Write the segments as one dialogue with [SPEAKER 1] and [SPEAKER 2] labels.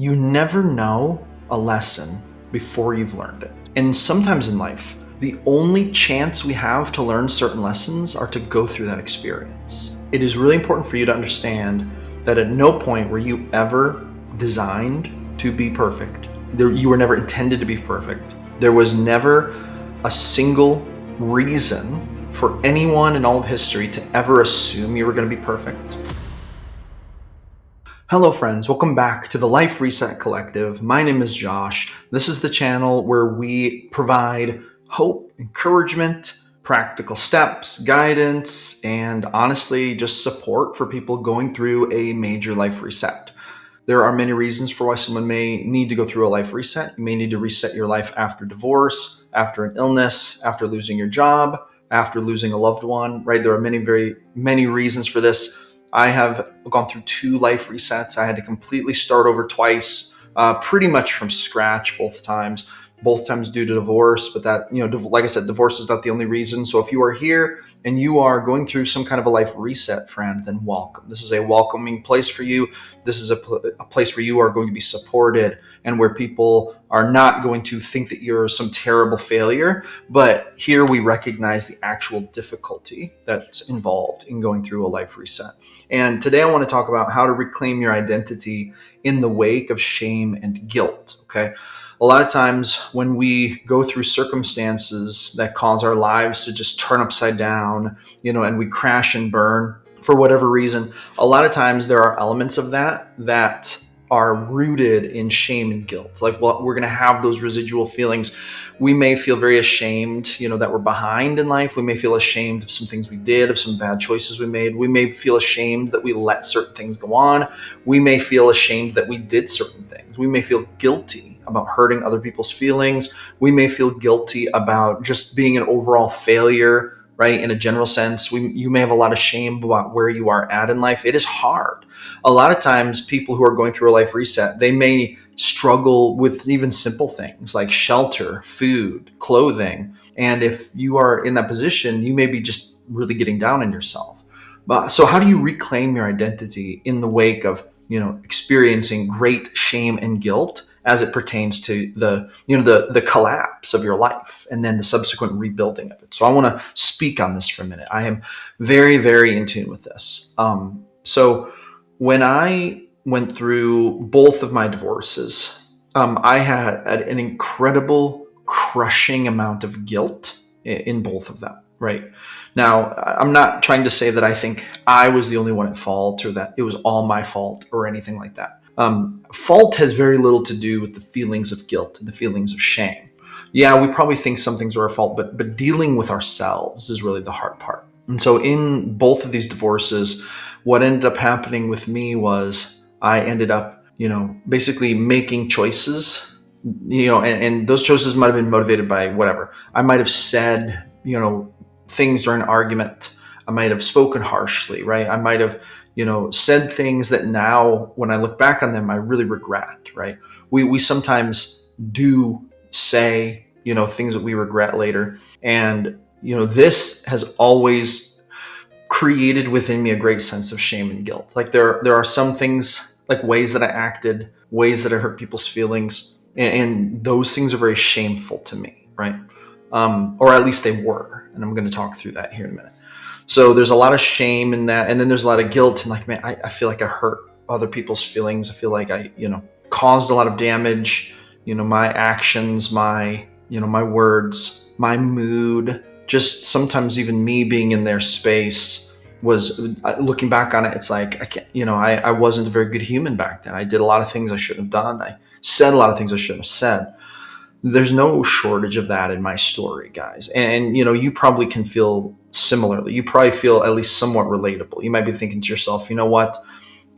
[SPEAKER 1] You never know a lesson before you've learned it. And sometimes in life, the only chance we have to learn certain lessons are to go through that experience. It is really important for you to understand that at no point were you ever designed to be perfect. You were never intended to be perfect. There was never a single reason for anyone in all of history to ever assume you were going to be perfect. Hello friends, welcome back to the Life Reset Collective. My name is Josh. This is the channel where we provide hope, encouragement, practical steps, guidance, and honestly, just support for people going through a major life reset. There are many reasons for why someone may need to go through a life reset. You may need to reset your life after divorce, after an illness, after losing your job, after losing a loved one, right? There are many reasons for this. I have gone through 2 life resets. I had to completely start over twice, pretty much from scratch both times due to divorce. But that, like I said, divorce is not the only reason. So if you are here and you are going through some kind of a life reset, friend, then welcome. This is a welcoming place for you. This is a place where you are going to be supported and where people are not going to think that you're some terrible failure. But here we recognize the actual difficulty that's involved in going through a life reset. And today I want to talk about how to reclaim your identity in the wake of shame and guilt, okay? A lot of times when we go through circumstances that cause our lives to just turn upside down, and we crash and burn for whatever reason, a lot of times there are elements of that are rooted in shame and guilt. Like, well, we're going to have those residual feelings. We may feel very ashamed, that we're behind in life. We may feel ashamed of some things we did, of some bad choices we made. We may feel ashamed that we let certain things go on. We may feel ashamed that we did certain things. We may feel guilty about hurting other people's feelings. We may feel guilty about just being an overall failure, right? In a general sense, you may have a lot of shame about where you are at in life. It is hard. A lot of times people who are going through a life reset, they may struggle with even simple things like shelter, food, clothing. And if you are in that position, you may be just really getting down on yourself. So how do you reclaim your identity in the wake of, experiencing great shame and guilt as it pertains to the collapse of your life and then the subsequent rebuilding of it? So I want to speak on this for a minute. I am very, very in tune with this. So when I went through both of my divorces, I had an incredible crushing amount of guilt in both of them, right? Now, I'm not trying to say that I think I was the only one at fault or that it was all my fault or anything like that. Fault has very little to do with the feelings of guilt and the feelings of shame. Yeah, we probably think some things are our fault, but dealing with ourselves is really the hard part. And so in both of these divorces, what ended up happening with me was I ended up, basically making choices, and those choices might have been motivated by whatever. I might have said, things during an argument. I might have spoken harshly, right? I might have, said things that now, when I look back on them, I really regret, right? We sometimes do say, things that we regret later. And, this has always created within me a great sense of shame and guilt. Like there are some things, like ways that I acted, ways that I hurt people's feelings, and those things are very shameful to me, right? Or at least they were. And I'm going to talk through that here in a minute. So there's a lot of shame in that. And then there's a lot of guilt. And like, man, I feel like I hurt other people's feelings. I feel like I, caused a lot of damage, my actions, my words, my mood, just sometimes even me being in their space was, looking back on it, it's like, I can't, I wasn't a very good human back then. I did a lot of things I shouldn't have done. I said a lot of things I shouldn't have said. There's no shortage of that in my story, guys. And, you probably can feel similarly. You probably feel at least somewhat relatable. You might be thinking to yourself, you know what?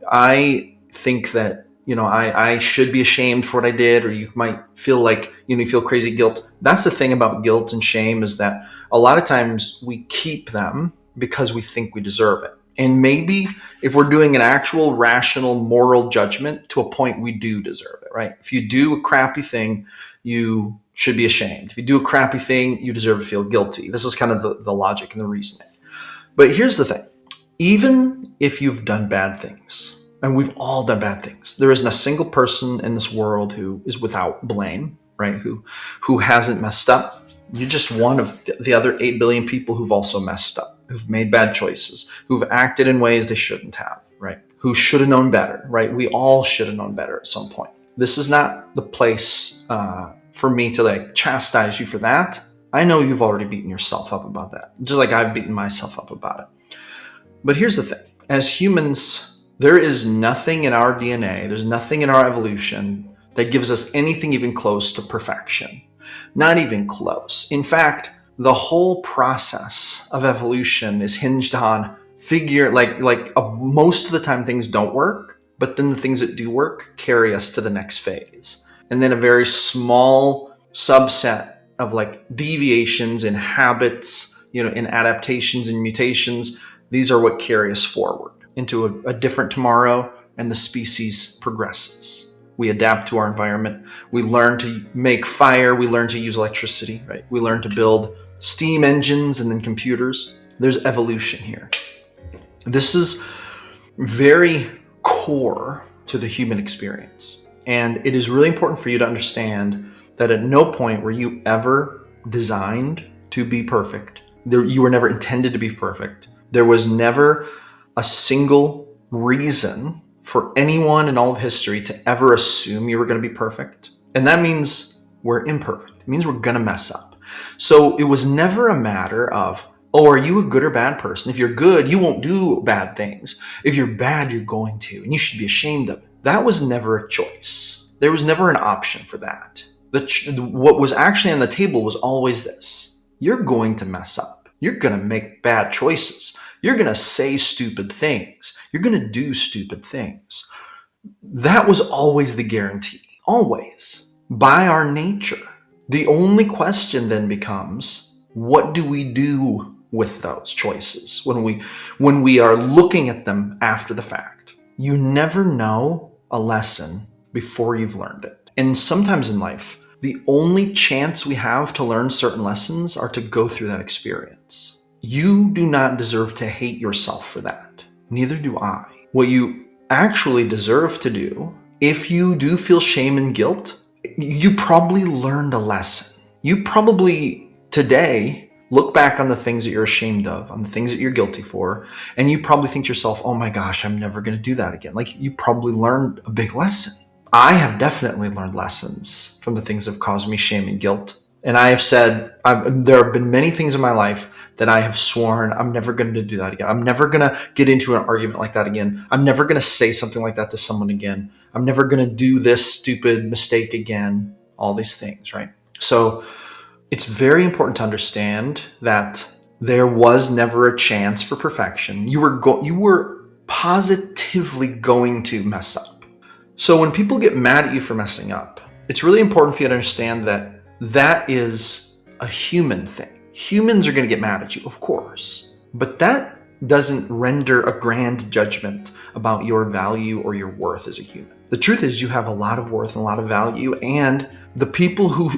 [SPEAKER 1] I think that, I should be ashamed for what I did, or you might feel like, you feel crazy guilt. That's the thing about guilt and shame, is that a lot of times we keep them because we think we deserve it. And maybe if we're doing an actual rational moral judgment, to a point we do deserve it, right? If you do a crappy thing, you should be ashamed. If you do a crappy thing, you deserve to feel guilty. This is kind of the logic and the reasoning. But here's the thing. Even if you've done bad things, And we've all done bad things. There isn't a single person in this world who is without blame, right? Who hasn't messed up. You're just one of the other 8 billion people who've also messed up, who've made bad choices, who've acted in ways they shouldn't have, right? Who should have known better, right? We all should have known better at some point. This is not the place for me to like chastise you for that. I know you've already beaten yourself up about that, just like I've beaten myself up about it. But here's the thing. As humans, there is nothing in our DNA, there's nothing in our evolution that gives us anything even close to perfection. Not even close. In fact, the whole process of evolution is hinged on most of the time things don't work, but then the things that do work carry us to the next phase. And then a very small subset of like deviations in habits, in adaptations and mutations, these are what carry us forward into a different tomorrow, and the species progresses. We adapt to our environment. We learn to make fire. We learn to use electricity, right? We learn to build steam engines and then computers. There's evolution here. This is very core to the human experience. And it is really important for you to understand that at no point were you ever designed to be perfect. You were never intended to be perfect. There was never a single reason for anyone in all of history to ever assume you were going to be perfect. And that means we're imperfect. It means we're going to mess up. So it was never a matter of, oh, are you a good or bad person? If you're good, you won't do bad things. If you're bad, you're going to, and you should be ashamed of it. That was never a choice. There was never an option for that. What was actually on the table was always this. You're going to mess up. You're going to make bad choices. You're going to say stupid things. You're going to do stupid things. That was always the guarantee. Always. By our nature. The only question then becomes, what do we do with those choices when we are looking at them after the fact? You never know a lesson before you've learned it. And sometimes in life, the only chance we have to learn certain lessons are to go through that experience. You do not deserve to hate yourself for that. Neither do I. What you actually deserve to do, if you do feel shame and guilt, you probably learned a lesson. You probably today look back on the things that you're ashamed of, on the things that you're guilty for, and you probably think to yourself, oh my gosh, I'm never going to do that again. Like, you probably learned a big lesson. I have definitely learned lessons from the things that have caused me shame and guilt. And I have said, there have been many things in my life that I have sworn I'm never going to do that again. I'm never going to get into an argument like that again. I'm never going to say something like that to someone again. I'm never going to do this stupid mistake again. All these things, right? So it's very important to understand that there was never a chance for perfection. You were positively going to mess up. So when people get mad at you for messing up, it's really important for you to understand that that is a human thing. Humans are going to get mad at you, of course, but that doesn't render a grand judgment about your value or your worth as a human. The truth is you have a lot of worth and a lot of value, and the people who,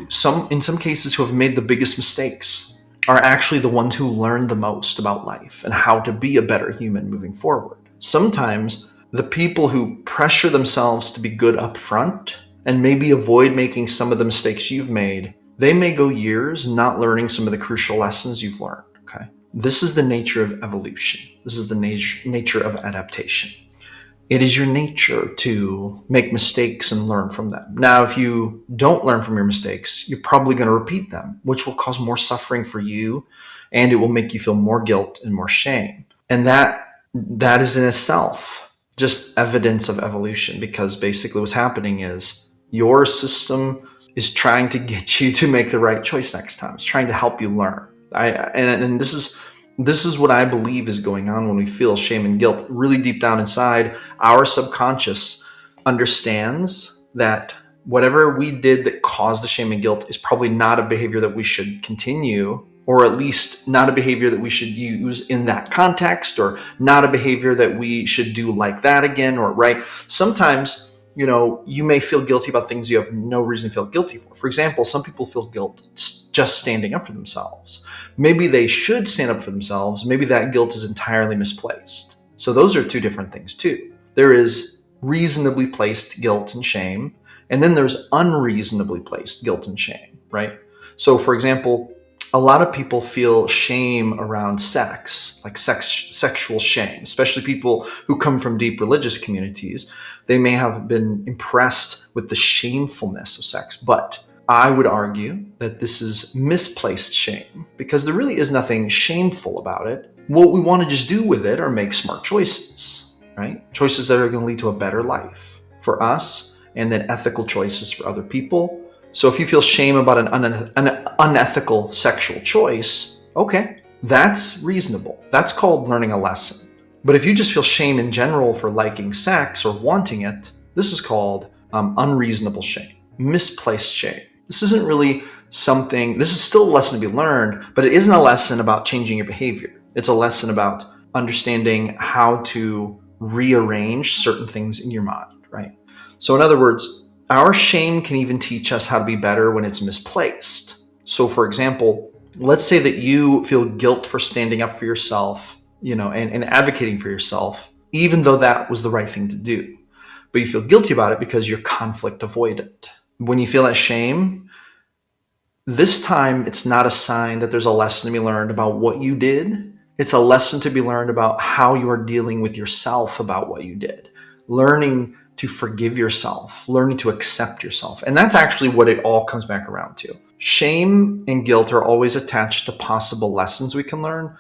[SPEAKER 1] in some cases, who have made the biggest mistakes are actually the ones who learn the most about life and how to be a better human moving forward. Sometimes the people who pressure themselves to be good up front and maybe avoid making some of the mistakes you've made, they may go years not learning some of the crucial lessons you've learned, okay? This is the nature of evolution. This is the nature of adaptation. It is your nature to make mistakes and learn from them. Now, if you don't learn from your mistakes, you're probably going to repeat them, which will cause more suffering for you, and it will make you feel more guilt and more shame. And that is in itself just evidence of evolution, because basically what's happening is your system is trying to get you to make the right choice next time. It's trying to help you learn. And this is what I believe is going on when we feel shame and guilt. Really deep down inside, our subconscious understands that whatever we did that caused the shame and guilt is probably not a behavior that we should continue, or at least not a behavior that we should use in that context, or not a behavior that we should do like that again, or right. Sometimes, you may feel guilty about things you have no reason to feel guilty for. For example, some people feel guilt just standing up for themselves. Maybe they should stand up for themselves. Maybe that guilt is entirely misplaced. So those are two different things too. There is reasonably placed guilt and shame, and then there's unreasonably placed guilt and shame, right? So, for example, a lot of people feel shame around sex, like sexual shame, especially people who come from deep religious communities. They may have been impressed with the shamefulness of sex, but I would argue that this is misplaced shame because there really is nothing shameful about it. What we want to just do with it are make smart choices, right? Choices that are going to lead to a better life for us, and then ethical choices for other people. So if you feel shame about an unethical sexual choice, okay, that's reasonable. That's called learning a lesson. But if you just feel shame in general for liking sex or wanting it, this is called unreasonable shame, misplaced shame. This isn't really something, this is still a lesson to be learned, but it isn't a lesson about changing your behavior. It's a lesson about understanding how to rearrange certain things in your mind, right? So in other words, our shame can even teach us how to be better when it's misplaced. So for example, let's say that you feel guilt for standing up for yourself, and advocating for yourself, even though that was the right thing to do. But you feel guilty about it because you're conflict avoidant. When you feel that shame, this time it's not a sign that there's a lesson to be learned about what you did. It's a lesson to be learned about how you are dealing with yourself about what you did. Learning to forgive yourself, learning to accept yourself. And that's actually what it all comes back around to. Shame and guilt are always attached to possible lessons we can learn.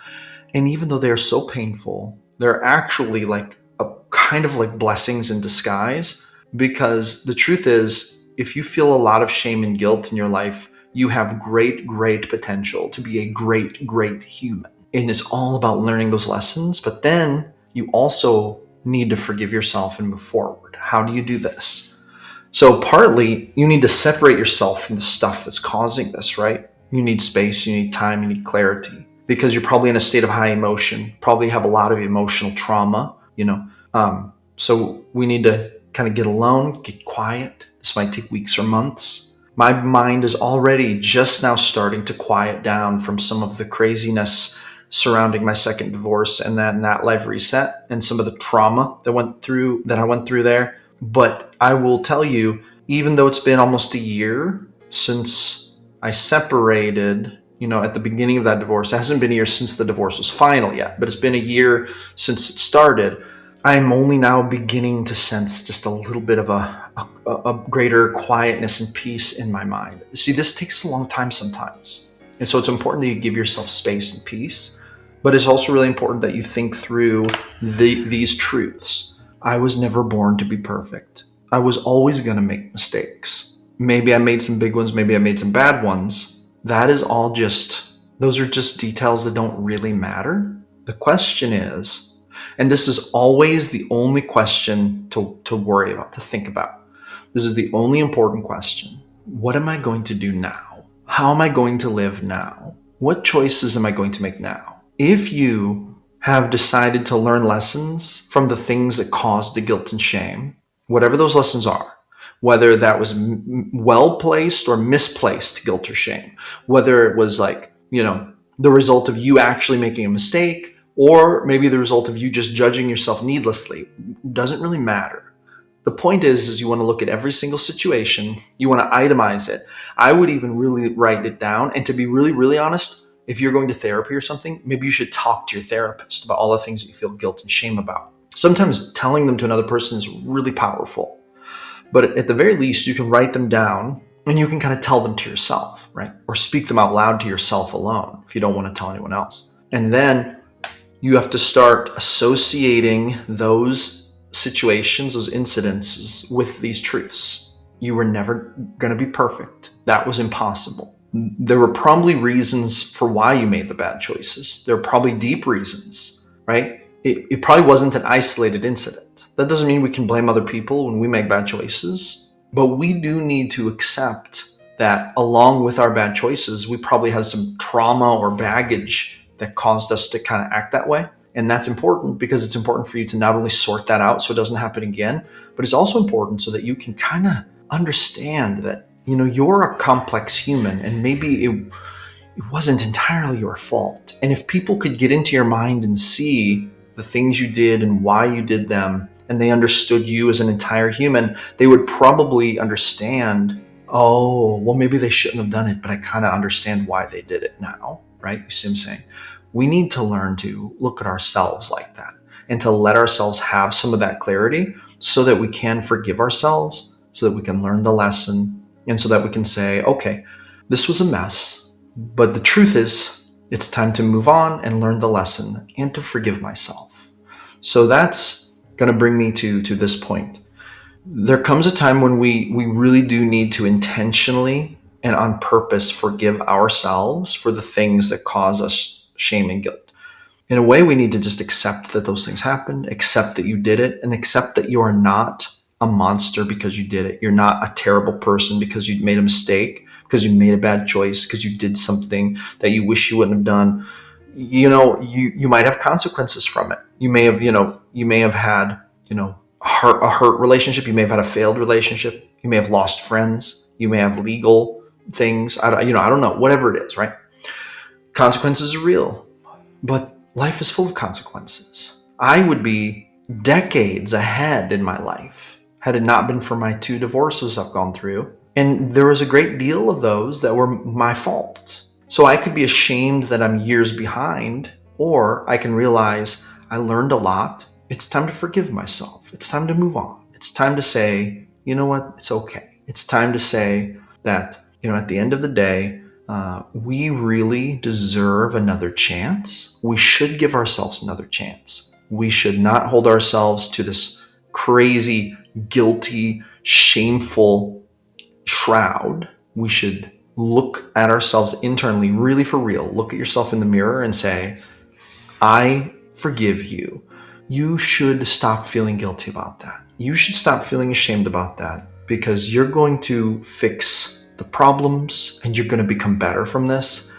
[SPEAKER 1] And even though they're so painful, they're actually like a kind of like blessings in disguise, because the truth is, if you feel a lot of shame and guilt in your life, you have great, great potential to be a great, great human. And it's all about learning those lessons. But then you also need to forgive yourself and move forward. How do you do this? So partly you need to separate yourself from the stuff that's causing this, right? You need space, you need time, you need clarity, because you're probably in a state of high emotion, probably have a lot of emotional trauma, so we need to kind of get alone, get quiet. This might take weeks or months. My mind is already just now starting to quiet down from some of the craziness surrounding my second divorce and then that life reset and some of the trauma that I went through there. But I will tell you, even though it's been almost a year since I separated, at the beginning of that divorce, it hasn't been a year since the divorce was final yet, but it's been a year since it started. I'm only now beginning to sense just a little bit of a greater quietness and peace in my mind. See, this takes a long time sometimes. And so it's important that you give yourself space and peace, but it's also really important that you think through these truths. I was never born to be perfect. I was always going to make mistakes. Maybe I made some big ones, maybe I made some bad ones. Those are just details that don't really matter. The question is, and this is always the only question to worry about, to think about. This is the only important question. What am I going to do now? How am I going to live now? What choices am I going to make now? If you have decided to learn lessons from the things that caused the guilt and shame, whatever those lessons are, whether that was well-placed or misplaced guilt or shame, whether it was the result of you actually making a mistake, or maybe the result of you just judging yourself needlessly, doesn't really matter. The point is you want to look at every single situation. You want to itemize it. I would even really write it down. And to be really, really honest, if you're going to therapy or something, maybe you should talk to your therapist about all the things that you feel guilt and shame about. Sometimes telling them to another person is really powerful. But at the very least, you can write them down and you can kind of tell them to yourself, right? Or speak them out loud to yourself alone if you don't want to tell anyone else. And then you have to start associating those situations, those incidences with these truths. You were never going to be perfect. That was impossible. There were probably reasons for why you made the bad choices. There are probably deep reasons, right? It probably wasn't an isolated incident. That doesn't mean we can blame other people when we make bad choices, but we do need to accept that along with our bad choices, we probably had some trauma or baggage that caused us to kind of act that way. And that's important because it's important for you to not only sort that out so it doesn't happen again, but it's also important so that you can kind of understand that, you're a complex human and maybe it wasn't entirely your fault. And if people could get into your mind and see the things you did and why you did them, and they understood you as an entire human, they would probably understand, oh, well, maybe they shouldn't have done it, but I kind of understand why they did it now, right? You see what I'm saying? We need to learn to look at ourselves like that and to let ourselves have some of that clarity so that we can forgive ourselves, so that we can learn the lesson, and so that we can say, okay, this was a mess, but the truth is, it's time to move on and learn the lesson and to forgive myself. So that's going to bring me to this point. There comes a time when we really do need to intentionally and on purpose forgive ourselves for the things that cause us shame and guilt. In a way, we need to just accept that those things happened, accept that you did it, and accept that you are not a monster because you did it. You're not a terrible person because you made a mistake, because you made a bad choice, because you did something that you wish you wouldn't have done. You might have consequences from it. You may have had, a hurt relationship. You may have had a failed relationship. You may have lost friends. You may have legal things. I don't know, whatever it is, right? Consequences are real, but life is full of consequences. I would be decades ahead in my life had it not been for my 2 divorces I've gone through. And there was a great deal of those that were my fault. So I could be ashamed that I'm years behind, or I can realize I learned a lot. It's time to forgive myself. It's time to move on. It's time to say, you know what? It's okay. It's time to say that, at the end of the day, we really deserve another chance. We should give ourselves another chance. We should not hold ourselves to this crazy, guilty, shameful shroud. We should look at ourselves internally, really for real. Look at yourself in the mirror and say, I forgive you. You should stop feeling guilty about that. You should stop feeling ashamed about that, because you're going to fix the problems and you're going to become better from this.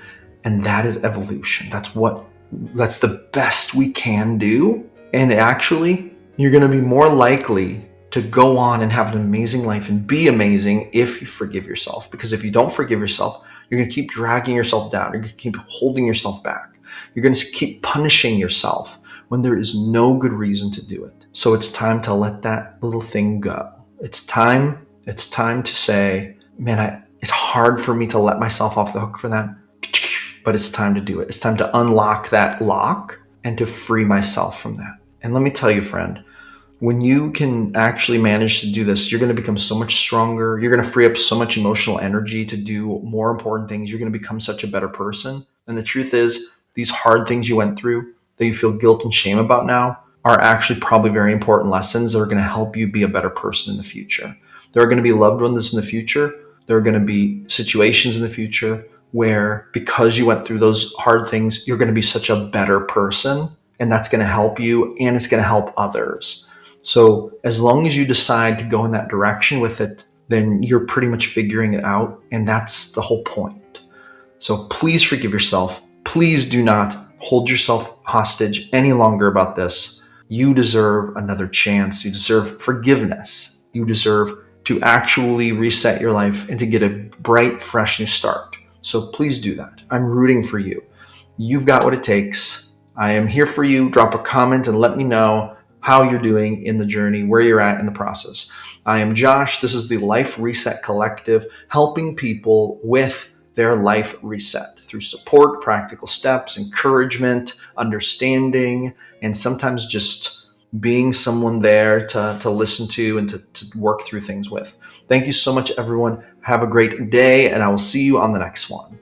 [SPEAKER 1] And that is evolution. That's the best we can do. And actually, you're going to be more likely to go on and have an amazing life and be amazing if you forgive yourself. Because if you don't forgive yourself, you're going to keep dragging yourself down. You're going to keep holding yourself back. You're going to keep punishing yourself when there is no good reason to do it. So it's time to let that little thing go. It's time to say, man, it's hard for me to let myself off the hook for that, but it's time to do it. It's time to unlock that lock and to free myself from that. And let me tell you, friend, when you can actually manage to do this, you're going to become so much stronger. You're going to free up so much emotional energy to do more important things. You're going to become such a better person. And the truth is, these hard things you went through that you feel guilt and shame about now are actually probably very important lessons that are going to help you be a better person in the future. There are going to be loved ones in the future. There are going to be situations in the future where, because you went through those hard things, you're going to be such a better person, and that's going to help you and it's going to help others. So as long as you decide to go in that direction with it, then you're pretty much figuring it out. And that's the whole point. So please forgive yourself. Please do not hold yourself hostage any longer about this. You deserve another chance. You deserve forgiveness. You deserve to actually reset your life and to get a bright, fresh new start. So please do that. I'm rooting for you. You've got what it takes. I am here for you. Drop a comment and let me know how you're doing in the journey, where you're at in the process. I am Josh. This is the Life Reset Collective, helping people with their life reset through support, practical steps, encouragement, understanding, and sometimes just being someone there to listen to and to work through things with. Thank you so much, everyone. Have a great day, and I will see you on the next one.